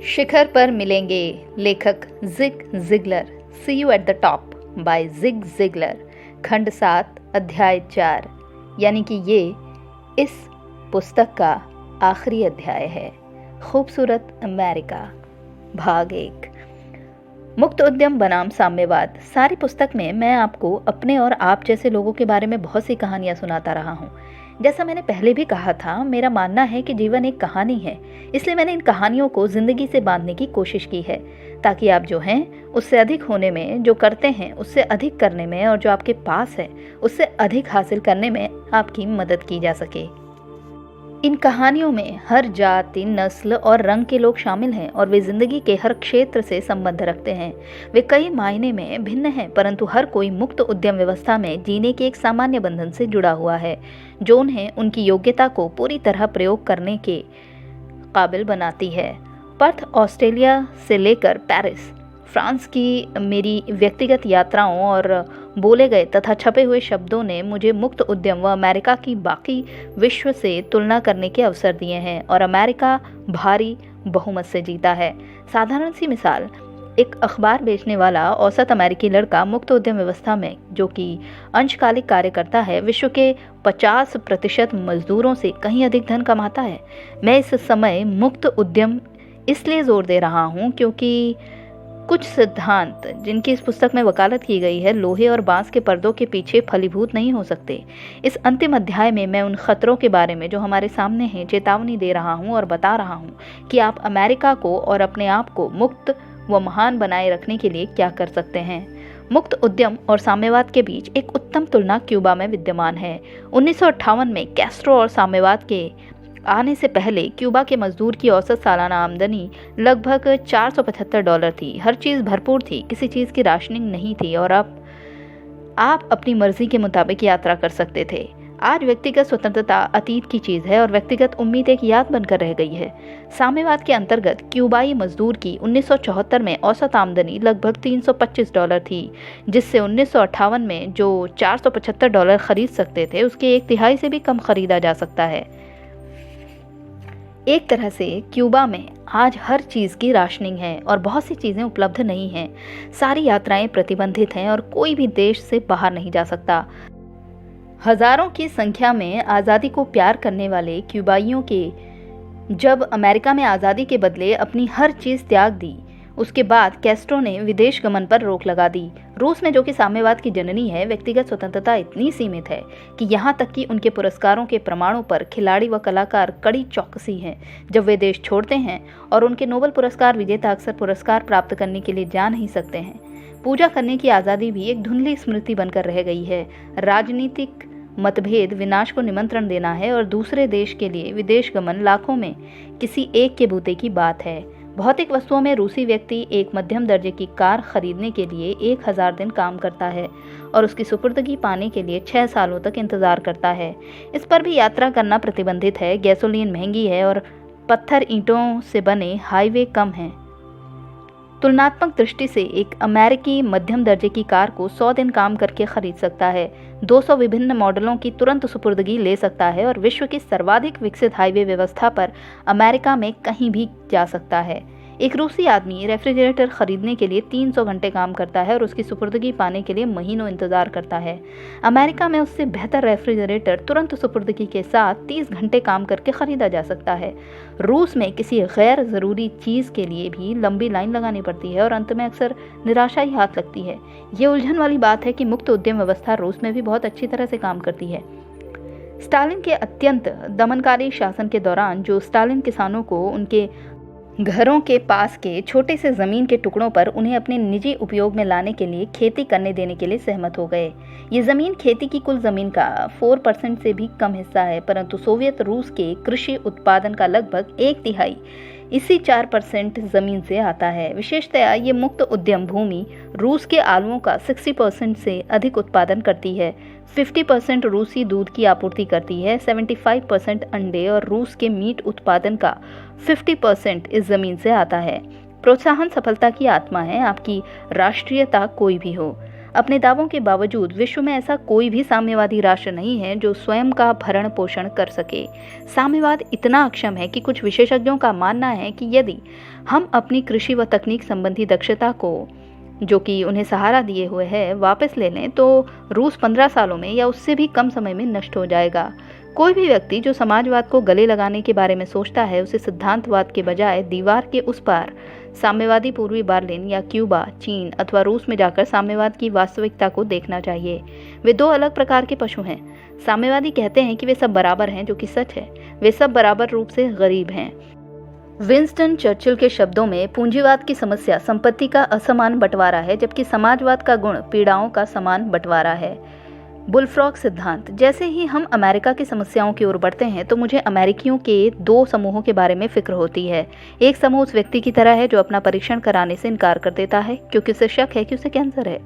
शिखर पर मिलेंगे। लेखक Zig Ziglar. See you at the top by Zig Ziglar. खंड 7 अध्याय 4, यानी कि ये इस पुस्तक का आखिरी अध्याय है। खूबसूरत अमेरिका, भाग 1। मुक्त उद्यम बनाम साम्यवाद। सारी पुस्तक में मैं आपको अपने और आप जैसे लोगों के बारे में बहुत सी कहानियां सुनाता रहा हूँ। जैसा मैंने पहले भी कहा था, मेरा मानना है कि जीवन एक कहानी है, इसलिए मैंने इन कहानियों को जिंदगी से बांधने की कोशिश की है, ताकि आप जो हैं उससे अधिक होने में, जो करते हैं उससे अधिक करने में, और जो आपके पास है उससे अधिक हासिल करने में आपकी मदद की जा सके। इन कहानियों में हर जाति, नस्ल और रंग के लोग शामिल हैं और वे जिंदगी के हर क्षेत्र से संबंध रखते हैं। वे कई मायने में भिन्न हैं, परंतु हर कोई मुक्त उद्यम व्यवस्था में जीने के एक सामान्य बंधन से जुड़ा हुआ है, जो उन्हें उनकी योग्यता को पूरी तरह प्रयोग करने के काबिल बनाती है। पर्थ ऑस्ट्रेलिया से लेकर पेरिस फ्रांस की मेरी व्यक्तिगत यात्राओं और बोले गए तथा छपे हुए शब्दों ने मुझे मुक्त उद्यम व अमेरिका की बाकी विश्व से तुलना करने के अवसर दिए हैं, और अमेरिका भारी बहुमत से जीता है। साधारण सी मिसाल, एक अखबार बेचने वाला औसत अमेरिकी लड़का मुक्त उद्यम व्यवस्था में, जो कि अंशकालिक कार्य करता है, विश्व के 50% मजदूरों से कहीं अधिक धन कमाता है। मैं इस समय मुक्त उद्यम इसलिए जोर दे रहा हूँ क्योंकि कुछ सिद्धांत जिनकी इस पुस्तक में वकालत की गई है, लोहे और बांस के पर्दों के पीछे फलीभूत नहीं हो सकते। इस अंतिम अध्याय में मैं उन खतरों के बारे में जो हमारे सामने हैं चेतावनी दे रहा हूँ और बता रहा हूँ कि आप अमेरिका को और अपने आप को मुक्त व महान बनाए रखने के लिए क्या कर सकते हैं। मुक्त उद्यम और साम्यवाद के बीच एक उत्तम तुलना क्यूबा में विद्यमान है। 1958 में कैस्ट्रो और साम्यवाद के आने से पहले क्यूबा के मजदूर की औसत सालाना आमदनी लगभग $475 थी। हर चीज़ भरपूर थी, किसी चीज़ की राशनिंग नहीं थी, और अब आप अपनी मर्जी के मुताबिक यात्रा कर सकते थे। आज व्यक्तिगत स्वतंत्रता अतीत की चीज़ है और व्यक्तिगत उम्मीद एक याद बनकर रह गई है। साम्यवाद के अंतर्गत क्यूबाई मजदूर की 1974 में औसत आमदनी लगभग $325 थी, जिससे 1958 में जो $475 खरीद सकते थे उसके 1/3 से भी कम खरीदा जा सकता है। एक तरह से क्यूबा में आज हर चीज़ की राशनिंग है और बहुत सी चीज़ें उपलब्ध नहीं हैं। सारी यात्राएं प्रतिबंधित हैं और कोई भी देश से बाहर नहीं जा सकता। हजारों की संख्या में आज़ादी को प्यार करने वाले क्यूबाइयों के जब अमेरिका में आज़ादी के बदले अपनी हर चीज़ त्याग दी, उसके बाद कैस्ट्रो ने विदेश गमन पर रोक लगा दी। रूस में, जो कि साम्यवाद की जननी है, व्यक्तिगत स्वतंत्रता इतनी सीमित है कि यहाँ तक कि उनके पुरस्कारों के प्रमाणों पर खिलाड़ी व कलाकार कड़ी चौकसी हैं जब वे देश छोड़ते हैं, और उनके नोबेल पुरस्कार विजेता अक्सर पुरस्कार प्राप्त करने के लिए जा नहीं सकते हैं। पूजा करने की आज़ादी भी एक धुंधली स्मृति बनकर रह गई है। राजनीतिक मतभेद विनाश को निमंत्रण देना है, और दूसरे देश के लिए विदेश गमन लाखों में किसी एक के बूते की बात है। भौतिक वस्तुओं में रूसी व्यक्ति एक मध्यम दर्जे की कार खरीदने के लिए 1000 दिन काम करता है और उसकी सुपुर्दगी पाने के लिए 6 सालों तक इंतजार करता है। इस पर भी यात्रा करना प्रतिबंधित है। गैसोलीन महंगी है और पत्थर ईंटों से बने हाईवे कम हैं। तुलनात्मक दृष्टि से एक अमेरिकी मध्यम दर्जे की कार को 100 दिन काम करके खरीद सकता है, 200 विभिन्न मॉडलों की तुरंत सुपुर्दगी ले सकता है और विश्व की सर्वाधिक विकसित हाईवे व्यवस्था पर अमेरिका में कहीं भी जा सकता है। एक रूसी आदमी रेफ्रिजरेटर खरीदने के लिए 300 घंटे काम करता है और उसकी सुपुर्दगी पाने के लिए महीनों इंतजार करता है। अमेरिका में उससे बेहतर रेफ्रिजरेटर तुरंत सुपुर्दगी के साथ 30 घंटे काम करके खरीदा जा सकता है। रूस में किसी गैर ज़रूरी चीज़ के लिए भी लंबी लाइन लगानी पड़ती है और अंत में अक्सर निराशा ही हाथ लगती है। ये उलझन वाली बात है कि मुक्त उद्यम व्यवस्था रूस में भी बहुत अच्छी तरह से काम करती है। स्टालिन के अत्यंत दमनकारी शासन के दौरान, जो स्टालिन किसानों को उनके घरों के पास के छोटे से ज़मीन के टुकड़ों पर उन्हें अपने निजी उपयोग में लाने के लिए खेती करने देने के लिए सहमत हो गए। ये ज़मीन खेती की कुल ज़मीन का 4% से भी कम हिस्सा है, परंतु सोवियत रूस के कृषि उत्पादन का लगभग 1/3 इसी 4% ज़मीन से आता है। विशेषतया ये मुक्त उद्यम भूमि रूस के आलुओं का 60% से अधिक उत्पादन करती है, 50% रूसी दूध की आपूर्ति करती है, 75% अंडे, और रूस के मीट उत्पादन का 50% इस ज़मीन से आता है। प्रोत्साहन सफलता की आत्मा है, आपकी राष्ट्रीयता कोई भी हो। अपने दावों के बावजूद विश्व में ऐसा कोई भी साम्यवादी राष्ट्र नहीं है जो स्वयं का भरण पोषण कर सके। साम्यवाद इतना अक्षम है कि कुछ विशेषज्ञों का मानना है कि यदि हम अपनी कृषि व तकनीक संबंधी दक्षता को, जो कि उन्हें सहारा दिए हुए है, वापस ले लें तो रूस 15 सालों में या उससे भी कम समय में नष्ट हो जाएगा। कोई भी व्यक्ति जो समाजवाद को गले लगाने के बारे में सोचता है, उसे सिद्धांतवाद के बजाय दीवार के उस पार साम्यवादी पूर्वी बर्लिन या क्यूबा, चीन अथवा रूस में जाकर साम्यवाद की वास्तविकता को देखना चाहिए। वे दो अलग प्रकार के पशु हैं। साम्यवादी कहते हैं कि वे सब बराबर हैं, जो कि सच है। वे सब बराबर रूप से गरीब हैं। विंस्टन चर्चिल के शब्दों में, पूंजीवाद की समस्या संपत्ति का असमान बंटवारा है, जबकि समाजवाद का गुण पीड़ाओं का समान बंटवारा है। बुलफ्रॉग सिद्धांत। जैसे ही हम अमेरिका की समस्याओं की ओर बढ़ते हैं तो मुझे अमेरिकियों के दो समूहों के बारे में फिक्र होती है। एक समूह उस व्यक्ति की तरह है जो अपना परीक्षण कराने से इनकार कर देता है क्योंकि उसे शक है कि उसे कैंसर है।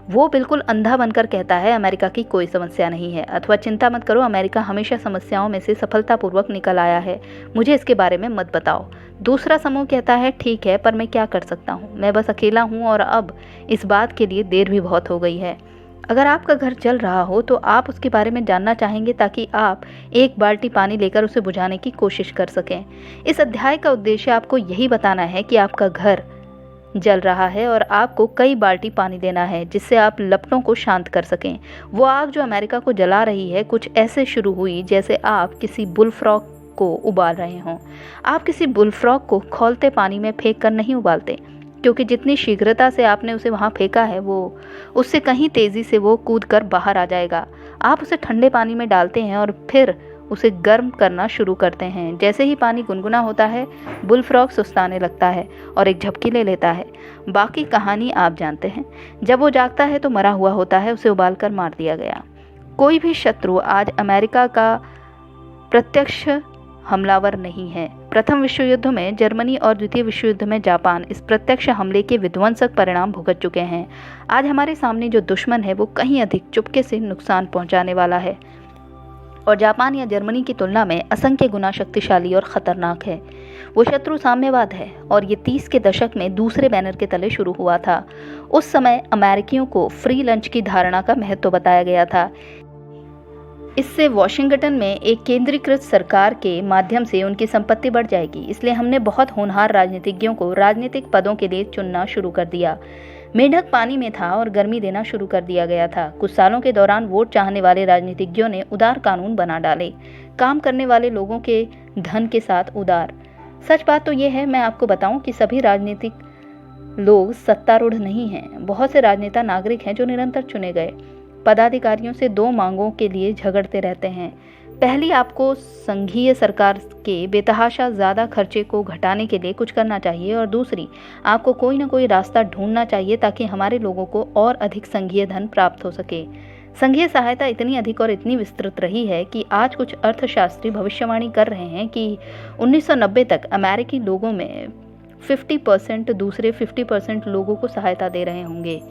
वो बिल्कुल अंधा बनकर कहता है अमेरिका की कोई समस्या नहीं है, अथवा चिंता मत करो, अमेरिका हमेशा समस्याओं में से सफलतापूर्वक निकल आया है, मुझे इसके बारे में मत बताओ। दूसरा समूह कहता है ठीक है, पर मैं क्या कर सकता हूँ, मैं बस अकेला हूँ और अब इस बात के लिए देर भी बहुत हो गई है। अगर आपका घर जल रहा हो तो आप उसके बारे में जानना चाहेंगे ताकि आप एक बाल्टी पानी लेकर उसे बुझाने की कोशिश कर सकें। इस अध्याय का उद्देश्य आपको यही बताना है कि आपका घर जल रहा है और आपको कई बाल्टी पानी देना है जिससे आप लपटों को शांत कर सकें। वो आग जो अमेरिका को जला रही है कुछ ऐसे शुरू हुई जैसे आप किसी बुलफ्रॉग को उबाल रहे हों। आप किसी बुलफ्रॉग को खौलते पानी में फेंक कर नहीं उबालते, क्योंकि जितनी शीघ्रता से आपने उसे वहाँ फेंका है वो उससे कहीं तेज़ी से वो कूद कर बाहर आ जाएगा। आप उसे ठंडे पानी में डालते हैं और फिर उसे गर्म करना शुरू करते हैं। जैसे ही पानी गुनगुना होता है बुलफ्रॉग सुस्ताने लगता है और एक झपकी ले लेता है। बाकी कहानी आप जानते हैं। जब वो जागता है तो मरा हुआ होता है, उसे उबाल कर मार दिया गया। कोई भी शत्रु आज अमेरिका का प्रत्यक्ष हमलावर नहीं है। प्रथम विश्व युद्ध में जर्मनी और द्वितीय विश्व युद्ध में जापान इस प्रत्यक्ष हमले के विध्वंसक परिणाम भुगत चुके हैं। आज हमारे सामने जो दुश्मन है वो कहीं अधिक चुपके से नुकसान पहुंचाने वाला है और जापान या जर्मनी की तुलना में असंख्य गुना शक्तिशाली और खतरनाक है। वो शत्रु साम्यवाद है और ये 30 के दशक में दूसरे बैनर के तले शुरू हुआ था। उस समय अमेरिकियों को फ्री लंच की धारणा का महत्व बताया गया था। इससे वॉशिंगटन में एक केंद्रीकृत सरकार के माध्यम से उनकी संपत्ति बढ़ जाएगी, इसलिए हमने बहुत होनहार राजनीतिज्ञों को राजनीतिक पदों के लिए चुनना शुरू कर दिया। मेंढक पानी में था और गर्मी देना शुरू कर दिया गया था। कुछ सालों के दौरान वोट चाहने वाले राजनीतिज्ञों ने उदार कानून बना डाले, काम करने वाले लोगों के धन के साथ उदार। सच बात तो ये है, मैं आपको बताऊं कि सभी राजनीतिक लोग सत्तारूढ़ नहीं हैं। बहुत से राजनेता नागरिक हैं जो निरंतर चुने गए पदाधिकारियों से दो मांगों के लिए झगड़ते रहते हैं। पहली, आपको संघीय सरकार के बेतहाशा ज़्यादा खर्चे को घटाने के लिए कुछ करना चाहिए और दूसरी, आपको कोई ना कोई रास्ता ढूंढना चाहिए ताकि हमारे लोगों को और अधिक संघीय धन प्राप्त हो सके। संघीय सहायता इतनी अधिक और इतनी विस्तृत रही है कि आज कुछ अर्थशास्त्री भविष्यवाणी कर रहे हैं कि 1990 तक अमेरिकी लोगों में 50% दूसरे 50% लोगों को सहायता दे रहे होंगे।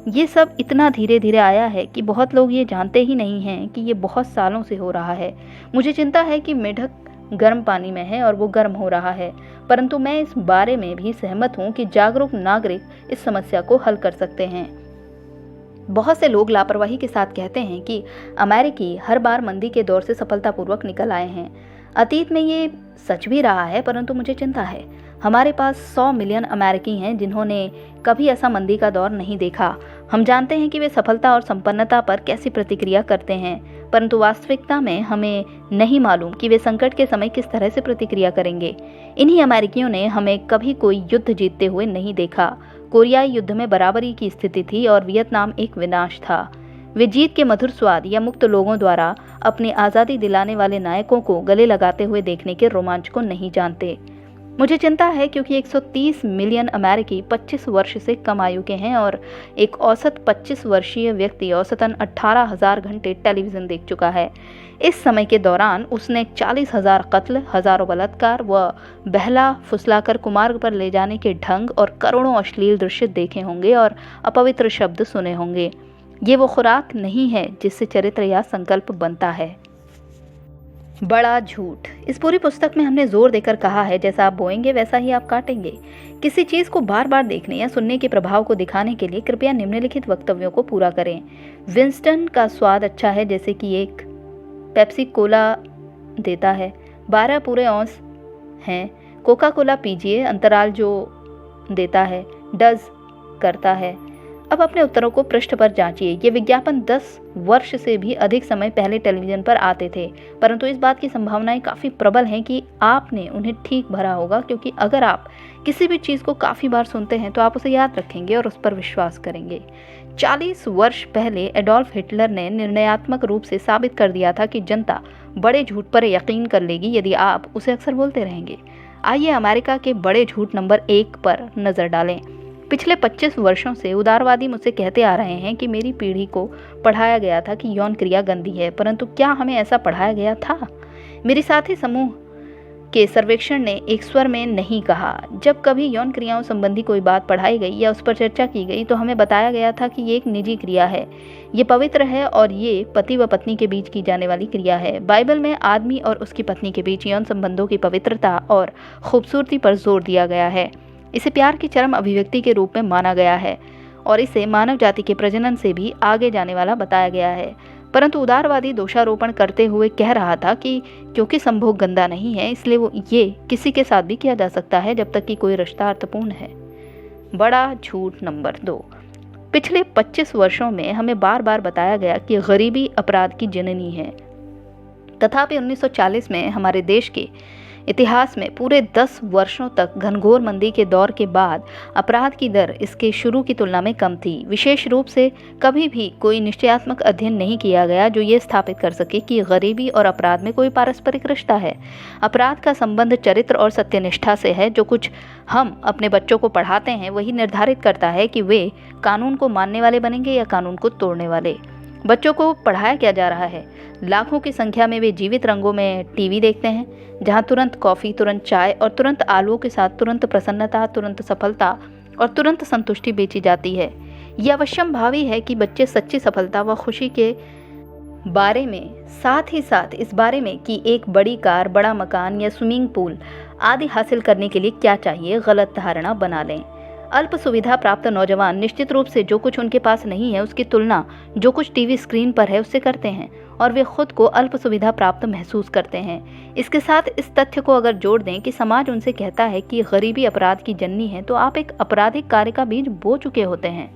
ये सब इतना धीरे धीरे आया है कि बहुत लोग ये जानते ही नहीं हैं कि ये बहुत सालों से हो रहा है। मुझे चिंता है कि मेढक गर्म पानी में है और वो गर्म हो रहा है, परंतु मैं इस बारे में भी सहमत हूँ कि जागरूक नागरिक इस समस्या को हल कर सकते हैं। बहुत से लोग लापरवाही के साथ कहते हैं कि अमेरिकी हर बार मंदी के दौर से सफलतापूर्वक निकल आए हैं। अतीत में ये सच भी रहा है, परंतु मुझे चिंता है। हमारे पास 100 मिलियन अमेरिकी हैं जिन्होंने कभी ऐसा मंदी का दौर नहीं देखा। हम जानते हैं कि वे सफलता और संपन्नता पर कैसी प्रतिक्रिया करते हैं, परंतु वास्तविकता में हमें नहीं मालूम कि वे संकट के समय किस तरह से प्रतिक्रिया करेंगे। इन्हीं अमेरिकियों ने हमें कभी कोई युद्ध जीतते हुए नहीं देखा। कोरियाई युद्ध में बराबरी की स्थिति थी और वियतनाम एक विनाश था। वे जीत के मधुर स्वाद या मुक्त लोगों द्वारा अपनी आज़ादी दिलाने वाले नायकों को गले लगाते हुए देखने के रोमांच को नहीं जानते। मुझे चिंता है क्योंकि 130 मिलियन अमेरिकी 25 वर्ष से कम आयु के हैं और एक औसत 25 वर्षीय व्यक्ति औसतन 18,000 घंटे टेलीविज़न देख चुका है। इस समय के दौरान उसने 40,000 कत्ल, हजारों बलात्कार व बहला फुसलाकर कुमार्ग पर ले जाने के ढंग और करोड़ों अश्लील दृश्य देखे होंगे और अपवित्र शब्द सुने होंगे। ये वो खुराक नहीं है जिससे चरित्र या संकल्प बनता है। बड़ा झूठ। इस पूरी पुस्तक में हमने जोर देकर कहा है, जैसा आप बोएंगे वैसा ही आप काटेंगे। किसी चीज़ को बार बार देखने या सुनने के प्रभाव को दिखाने के लिए कृपया निम्नलिखित वक्तव्यों को पूरा करें। विंस्टन का स्वाद अच्छा है जैसे कि एक पेप्सी कोला देता है। 12 पूरे औंस हैं। कोका कोला पीजिए, अंतराल जो देता है डज करता है। अब अपने उत्तरों को पृष्ठ पर जांचिए। ये विज्ञापन 10 वर्ष से भी अधिक समय पहले टेलीविज़न पर आते थे, परंतु इस बात की संभावनाएं काफ़ी प्रबल हैं कि आपने उन्हें ठीक भरा होगा, क्योंकि अगर आप किसी भी चीज़ को काफ़ी बार सुनते हैं तो आप उसे याद रखेंगे और उस पर विश्वास करेंगे। 40 वर्ष पहले एडोल्फ हिटलर ने निर्णयात्मक रूप से साबित कर दिया था कि जनता बड़े झूठ पर यकीन कर लेगी यदि आप उसे अक्सर बोलते रहेंगे। आइए अमेरिका के बड़े झूठ नंबर 1 पर नज़र डालें। पिछले 25 वर्षों से उदारवादी मुझसे कहते आ रहे हैं कि मेरी पीढ़ी को पढ़ाया गया था कि यौन क्रिया गंदी है, परंतु क्या हमें ऐसा पढ़ाया गया था? मेरे साथी समूह के सर्वेक्षण ने एक स्वर में नहीं कहा। जब कभी यौन क्रियाओं संबंधी कोई बात पढ़ाई गई या उस पर चर्चा की गई तो हमें बताया गया था कि ये एक निजी क्रिया है, ये पवित्र है और ये पति व पत्नी के बीच की जाने वाली क्रिया है। बाइबल में आदमी और उसकी पत्नी के बीच यौन संबंधों की पवित्रता और खूबसूरती पर जोर दिया गया है। इसे प्यार की चरम अभिव्यक्ति के रूप में माना गया है और इसे मानव जाति के प्रजनन से भी आगे जाने वाला बताया गया है। परंतु उदारवादी दोषारोपण करते हुए कह रहा था कि क्योंकि संभोग गंदा नहीं है इसलिए वो ये किसी के साथ भी किया जा सकता है जब तक कि कोई रिश्ता अर्थपूर्ण है। बड़ा झूठ नंबर 2। पिछले 25 वर्षों में हमें बार बार बताया गया कि गरीबी अपराध की जननी है। तथापि 1940 में हमारे देश के इतिहास में पूरे 10 वर्षों तक घनघोर मंदी के दौर के बाद अपराध की दर इसके शुरू की तुलना में कम थी। विशेष रूप से कभी भी कोई निश्चयात्मक अध्ययन नहीं किया गया जो ये स्थापित कर सके कि गरीबी और अपराध में कोई पारस्परिक रिश्ता है। अपराध का संबंध चरित्र और सत्यनिष्ठा से है। जो कुछ हम अपने बच्चों को पढ़ाते हैं वही निर्धारित करता है कि वे कानून को मानने वाले बनेंगे या कानून को तोड़ने वाले। बच्चों को पढ़ाया क्या जा रहा है? लाखों की संख्या में वे जीवित रंगों में टीवी देखते हैं, जहां तुरंत कॉफ़ी, तुरंत चाय और तुरंत आलुओं के साथ तुरंत प्रसन्नता, तुरंत सफलता और तुरंत संतुष्टि बेची जाती है। यह अवश्यम भावी है कि बच्चे सच्ची सफलता व खुशी के बारे में, साथ ही साथ इस बारे में कि एक बड़ी कार, बड़ा मकान या स्विमिंग पूल आदि हासिल करने के लिए क्या चाहिए, गलत धारणा बना लें। अल्प सुविधा प्राप्त नौजवान निश्चित रूप से जो कुछ उनके पास नहीं है उसकी तुलना जो कुछ टीवी स्क्रीन पर है उससे करते हैं और वे खुद को अल्प सुविधा प्राप्त महसूस करते हैं। इसके साथ इस तथ्य को अगर जोड़ दें कि समाज उनसे कहता है कि गरीबी अपराध की जननी है तो आप एक आपराधिक कार्य का बीज बो चुके होते हैं।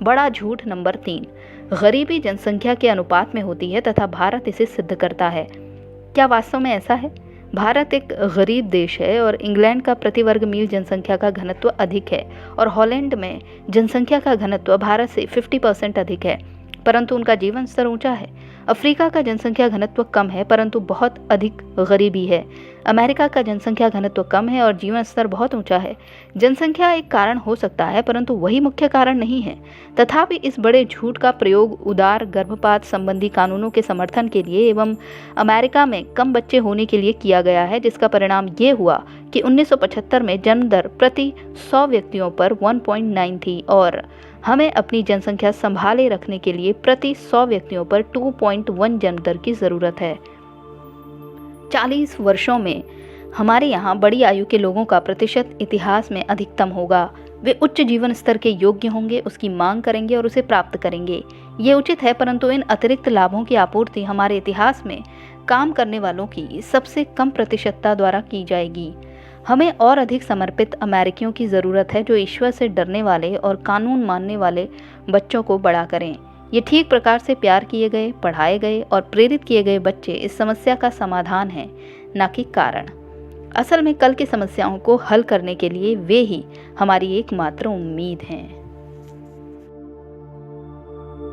बड़ा झूठ नंबर 3। गरीबी जनसंख्या के अनुपात में होती है तथा भारत इसे सिद्ध करता है। क्या वास्तव में ऐसा है? भारत एक गरीब देश है और इंग्लैंड का प्रति वर्ग मील जनसंख्या का घनत्व अधिक है और हॉलैंड में जनसंख्या का घनत्व भारत से 50% अधिक है, परंतु उनका जीवन स्तर ऊंचा है। अफ्रीका का जनसंख्या घनत्व कम है परंतु बहुत अधिक गरीबी है। अमेरिका का जनसंख्या घनत्व कम है और जीवन स्तर बहुत ऊंचा है। जनसंख्या एक कारण हो सकता है परंतु वही मुख्य कारण नहीं है। तथापि इस बड़े झूठ का प्रयोग उदार गर्भपात संबंधी कानूनों के समर्थन के लिए एवं अमेरिका में कम बच्चे होने के लिए किया गया है, जिसका परिणाम ये हुआ कि 1975 में जन्म दर प्रति 100 व्यक्तियों पर 1.9 थी और हमें अपनी जनसंख्या संभाले रखने के लिए प्रति 100 व्यक्तियों पर 2.1 जन्म दर की ज़रूरत है। 40 वर्षों में हमारे यहाँ बड़ी आयु के लोगों का प्रतिशत इतिहास में अधिकतम होगा। वे उच्च जीवन स्तर के योग्य होंगे, उसकी मांग करेंगे और उसे प्राप्त करेंगे। ये उचित है, परंतु इन अतिरिक्त लाभों की आपूर्ति हमारे इतिहास में काम करने वालों की सबसे कम प्रतिशतता द्वारा की जाएगी। हमें और अधिक समर्पित अमेरिकियों की ज़रूरत है जो ईश्वर से डरने वाले और कानून मानने वाले बच्चों को बड़ा करें। ये ठीक प्रकार से प्यार किए गए, पढ़ाए गए और प्रेरित किए गए बच्चे इस समस्या का समाधान हैं, न कि कारण। असल में कल की समस्याओं को हल करने के लिए वे ही हमारी एकमात्र उम्मीद हैं।